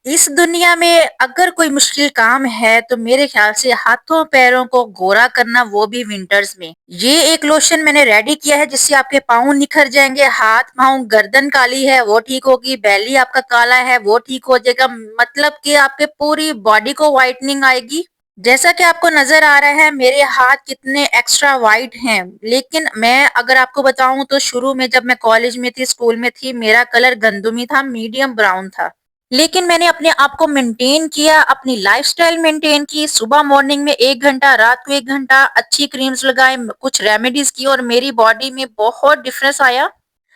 इस दुनिया में अगर कोई मुश्किल काम है तो मेरे ख्याल से हाथों पैरों को गोरा करना, वो भी विंटर्स में। ये एक लोशन मैंने रेडी किया है जिससे आपके पाँव निखर जाएंगे, हाथ पाँव, गर्दन काली है वो ठीक होगी, बेली आपका काला है वो ठीक हो जाएगा। मतलब कि आपके पूरी बॉडी को व्हाइटनिंग आएगी। जैसा कि आपको नजर आ रहा है मेरे हाथ कितने एक्स्ट्रा वाइट हैं, लेकिन मैं अगर आपको बताऊं तो शुरू में जब मैं कॉलेज में थी, स्कूल में थी, मेरा कलर गंदुमी था, मीडियम ब्राउन था। लेकिन मैंने अपने आप को मेंटेन किया, अपनी लाइफस्टाइल मेंटेन की, सुबह मॉर्निंग में 1 घंटा, रात को 1 घंटा, अच्छी क्रीम्स लगाए, कुछ रेमेडीज की और मेरी बॉडी में बहुत डिफरेंस आया।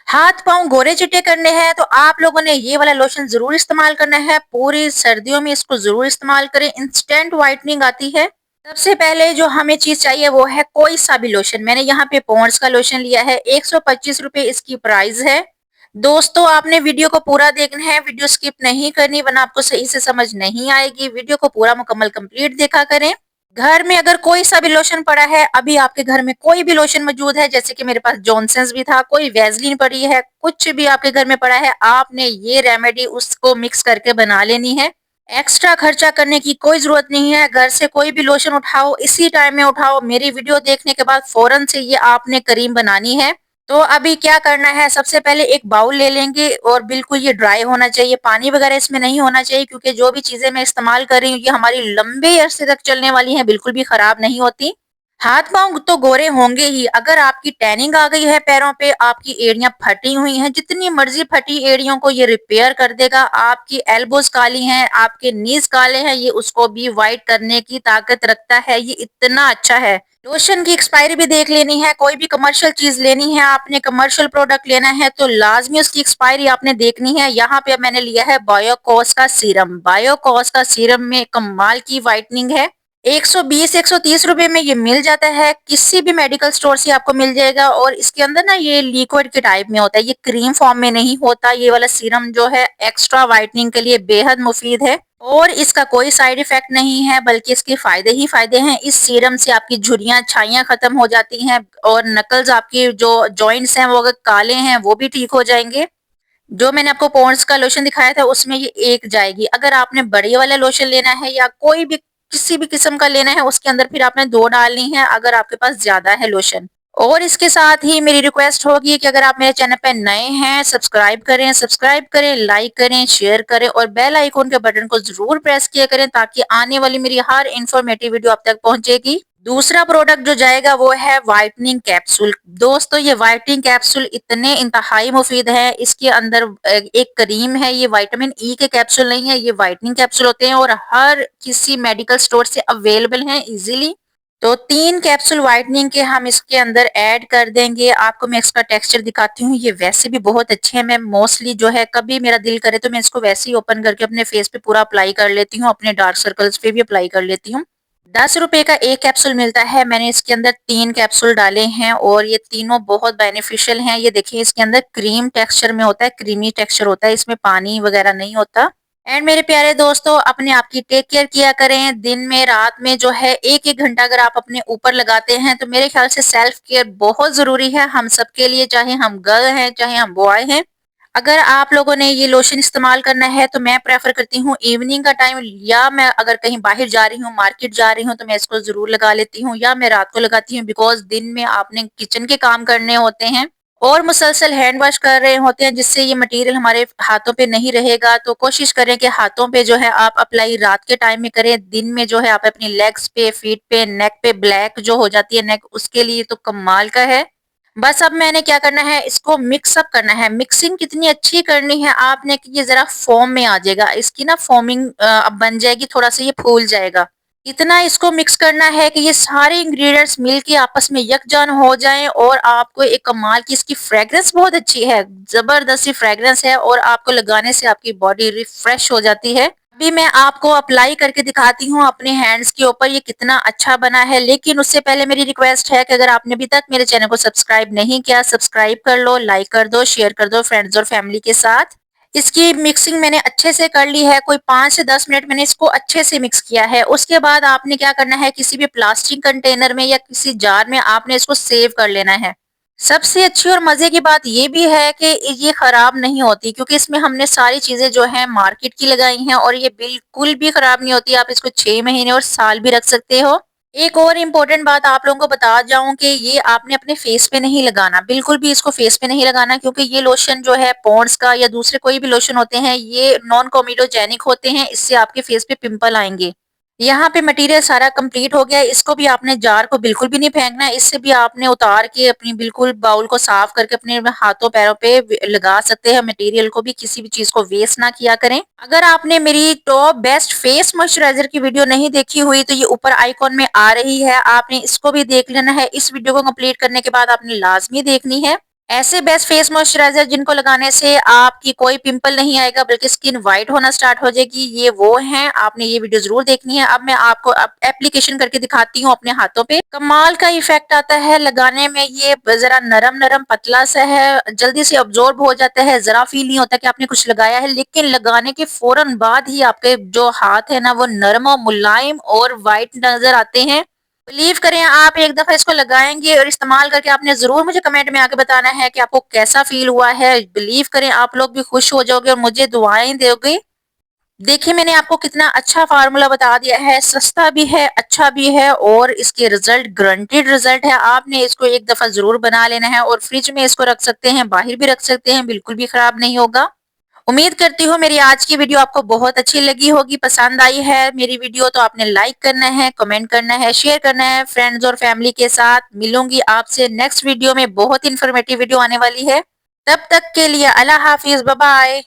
हाथ पांव गोरे चिट्टे करने हैं तो आप लोगों ने ये वाला लोशन जरूर इस्तेमाल करना है। पूरी सर्दियों में इसको जरूर इस्तेमाल करें, इंस्टेंट व्हाइटनिंग आती है। सबसे पहले जो हमें चीज चाहिए वो है कोई सा भी लोशन। मैंने यहाँ पे पॉन्ड्स का लोशन लिया है, 125 रुपए इसकी प्राइस है। दोस्तों आपने वीडियो को पूरा देखना है, वीडियो स्किप नहीं करनी वरना आपको सही से समझ नहीं आएगी। वीडियो को पूरा मुकम्मल कंप्लीट देखा करें। घर में अगर कोई सा भी लोशन पड़ा है, अभी आपके घर में कोई भी लोशन मौजूद है, जैसे कि मेरे पास जॉनसन्स भी था, कोई वैसलीन पड़ी है, कुछ भी आपके घर में पड़ा है, आपने ये रेमेडी उसको मिक्स करके बना लेनी है। एक्स्ट्रा खर्चा करने की कोई जरूरत नहीं है। घर से कोई भी लोशन उठाओ, इसी टाइम में उठाओ, मेरी वीडियो देखने के बाद फौरन से ये आपने क्रीम बनानी है। तो अभी क्या करना है, सबसे पहले एक बाउल ले लेंगे और बिल्कुल ये ड्राई होना चाहिए, पानी वगैरह इसमें नहीं होना चाहिए, क्योंकि जो भी चीजें मैं इस्तेमाल कर रही हूँ ये हमारी लंबे अरसे तक चलने वाली हैं, बिल्कुल भी खराब नहीं होती। हाथ पांव तो गोरे होंगे ही। अगर आपकी टैनिंग आ गई है पैरों पे, आपकी एड़ियां फटी हुई हैं, जितनी मर्जी फटी एड़ियों को ये रिपेयर कर देगा। आपकी एल्बोज काली हैं, आपके नीज काले हैं, ये उसको भी व्हाइट करने की ताकत रखता है। ये इतना अच्छा है। लोशन की एक्सपायरी भी देख लेनी है। कोई भी कमर्शियल चीज लेनी है, आपने कमर्शियल प्रोडक्ट लेना है तो लाजमी उसकी एक्सपायरी आपने देखनी है। यहाँ पे मैंने लिया है बायोकॉस का सीरम। बायोकॉस का सीरम में कमाल की व्हाइटनिंग है। 120-130 रुपए में ये मिल जाता है, किसी भी मेडिकल स्टोर से आपको मिल जाएगा। और इसके अंदर ना ये लिक्विड के टाइप में होता है, ये क्रीम फॉर्म में नहीं होता। ये वाला सीरम जो है एक्स्ट्रा व्हाइटनिंग के लिए बेहद मुफीद है और इसका कोई साइड इफेक्ट नहीं है, बल्कि इसके फायदे ही फायदे हैं। इस सीरम से आपकी झुर्रियां छाइयां खत्म हो जाती हैं और नकल्स, आपकी जो जॉइंट्स हैं वो अगर काले हैं वो भी ठीक हो जाएंगे। जो मैंने आपको पॉन्ड्स का लोशन दिखाया था उसमें ये एक जाएगी। अगर आपने बड़े वाला लोशन लेना है या कोई भी किसी भी किस्म का लेना है, उसके अंदर फिर आपने दो डालनी है अगर आपके पास ज्यादा है लोशन। और इसके साथ ही मेरी रिक्वेस्ट होगी कि अगर आप मेरे चैनल पे नए हैं, सब्सक्राइब करें, लाइक करें, शेयर करें और बेल आइकन के बटन को जरूर प्रेस किया करें, ताकि आने वाली मेरी हर इंफॉर्मेटिव वीडियो आप तक पहुंचेगी। दूसरा प्रोडक्ट जो जाएगा वो है व्हाइटनिंग कैप्सूल। दोस्तों ये व्हाइटनिंग कैप्सूल इतने इंतहाई मुफीद है। इसके अंदर एक क्रीम है, ये विटामिन ई के कैप्सूल नहीं है, ये व्हाइटनिंग कैप्सूल होते हैं और हर किसी मेडिकल स्टोर से अवेलेबल हैं इजीली। तो 3 कैप्सूल व्हाइटनिंग के हम इसके अंदर ऐड कर देंगे। आपको मैं इसका टेक्सचर दिखाती हूँ, ये वैसे भी बहुत अच्छे हैं। मैं मोस्टली जो है कभी मेरा दिल करे तो मैं इसको वैसे ही ओपन करके अपने फेस पे पूरा अप्लाई कर लेती हूँ, अपने डार्क सर्कल्स पे भी अप्लाई कर लेती हूँ। 10 रुपए का एक कैप्सूल मिलता है। मैंने इसके अंदर 3 कैप्सूल डाले हैं और ये तीनों बहुत बेनिफिशियल हैं। ये देखिए इसके अंदर क्रीम टेक्सचर में होता है, क्रीमी टेक्सचर होता है, इसमें पानी वगैरह नहीं होता। एंड मेरे प्यारे दोस्तों, अपने आप की टेक केयर किया करें। दिन में रात में जो है एक एक घंटा अगर आप अपने ऊपर लगाते हैं तो मेरे ख्याल से सेल्फ केयर बहुत जरूरी है हम सबके लिए, चाहे हम गर्ल हैं चाहे हम बॉय हैं। अगर आप लोगों ने ये लोशन इस्तेमाल करना है तो मैं प्रेफर करती हूँ इवनिंग का टाइम, या मैं अगर कहीं बाहर जा रही हूँ, मार्केट जा रही हूँ तो मैं इसको जरूर लगा लेती हूँ, या मैं रात को लगाती हूँ। बिकॉज दिन में आपने किचन के काम करने होते हैं और मुसलसल हैंड वॉश कर रहे होते हैं, जिससे ये मटेरियल हमारे हाथों पे नहीं रहेगा। तो कोशिश करें कि हाथों पे जो है आप अप्लाई रात के टाइम में करें। दिन में जो है आप अपनी लेग्स पे, फीट पे, नेक पे ब्लैक जो हो जाती है नेक, उसके लिए तो कमाल का है। बस अब मैंने क्या करना है, इसको मिक्स अप करना है। मिक्सिंग कितनी अच्छी करनी है आपने कि ये जरा फॉर्म में आ जाएगा, इसकी ना फॉर्मिंग अब बन जाएगी, थोड़ा सा ये फूल जाएगा। इतना इसको मिक्स करना है कि ये सारे इंग्रेडिएंट्स मिलके आपस में यकजान हो जाएं और आपको एक कमाल की, इसकी फ्रेग्रेंस बहुत अच्छी है, जबरदस्ती फ्रेग्रेंस है और आपको लगाने से आपकी बॉडी रिफ्रेश हो जाती है। अभी मैं आपको अप्लाई करके दिखाती हूँ अपने हैंड्स के ऊपर ये कितना अच्छा बना है। लेकिन उससे पहले मेरी रिक्वेस्ट है कि अगर आपने अभी तक मेरे चैनल को सब्सक्राइब नहीं किया, सब्सक्राइब कर लो, लाइक कर दो, शेयर कर दो फ्रेंड्स और फैमिली के साथ। इसकी मिक्सिंग मैंने अच्छे से कर ली है, कोई 5 से 10 मिनट मैंने इसको अच्छे से मिक्स किया है। उसके बाद आपने क्या करना है, किसी भी प्लास्टिक कंटेनर में या किसी जार में आपने इसको सेव कर लेना है। सबसे अच्छी और मज़े की बात ये भी है कि ये खराब नहीं होती क्योंकि इसमें हमने सारी चीज़ें जो हैं मार्केट की लगाई हैं और ये बिल्कुल भी खराब नहीं होती। आप इसको 6 महीने और साल भी रख सकते हो। एक और इम्पोर्टेंट बात आप लोगों को बता जाऊँ कि ये आपने अपने फेस पे नहीं लगाना, बिल्कुल भी इसको फेस पे नहीं लगाना क्योंकि ये लोशन जो है पॉन्ड्स का या दूसरे कोई भी लोशन होते हैं, ये नॉन कोमेडोजेनिक होते हैं, इससे आपके फेस पे पिंपल आएँगे। यहाँ पे मटेरियल सारा कंप्लीट हो गया है, इसको भी आपने जार को बिल्कुल भी नहीं फेंकना है, इससे भी आपने उतार के अपनी बिल्कुल बाउल को साफ करके अपने हाथों पैरों पे लगा सकते हैं मटेरियल को भी, किसी भी चीज को वेस्ट ना किया करें। अगर आपने मेरी टॉप बेस्ट फेस मॉइस्चराइजर की वीडियो नहीं देखी हुई तो ये ऊपर आइकॉन में आ रही है, आपने इसको भी देख लेना है। इस वीडियो को कंप्लीट करने के बाद आपने लाजमी देखनी है। ऐसे बेस्ट फेस मॉइस्चराइजर जिनको लगाने से आपकी कोई पिंपल नहीं आएगा बल्कि स्किन वाइट होना स्टार्ट हो जाएगी, ये वो हैं। आपने ये वीडियो जरूर देखनी है। अब मैं आपको एप्लीकेशन करके दिखाती हूँ अपने हाथों पे, कमाल का इफेक्ट आता है लगाने में। ये जरा नरम नरम पतला सा है, जल्दी से अब्जॉर्ब हो जाता है, जरा फील नहीं होता कि आपने कुछ लगाया है, लेकिन लगाने के फौरन बाद ही आपके जो हाथ है ना वो नरम और मुलायम और वाइट नजर आते हैं। बिलीव करें, आप एक दफा इसको लगाएंगे और इस्तेमाल करके आपने जरूर मुझे कमेंट में आके बताना है कि आपको कैसा फील हुआ है। बिलीव करें, आप लोग भी खुश हो जाओगे और मुझे दुआएं दोगे। देखिए मैंने आपको कितना अच्छा फार्मूला बता दिया है, सस्ता भी है, अच्छा भी है और इसके रिजल्ट गारंटेड रिजल्ट है। आपने इसको एक दफा जरूर बना लेना है और फ्रिज में इसको रख सकते हैं, बाहर भी रख सकते हैं, बिल्कुल भी खराब नहीं होगा। उम्मीद करती हूँ मेरी आज की वीडियो आपको बहुत अच्छी लगी होगी, पसंद आई है मेरी वीडियो तो आपने लाइक करना है, कमेंट करना है, शेयर करना है फ्रेंड्स और फैमिली के साथ। मिलूंगी आपसे नेक्स्ट वीडियो में, बहुत इन्फॉर्मेटिव वीडियो आने वाली है। तब तक के लिए अल्लाह हाफिज, बाय बाय।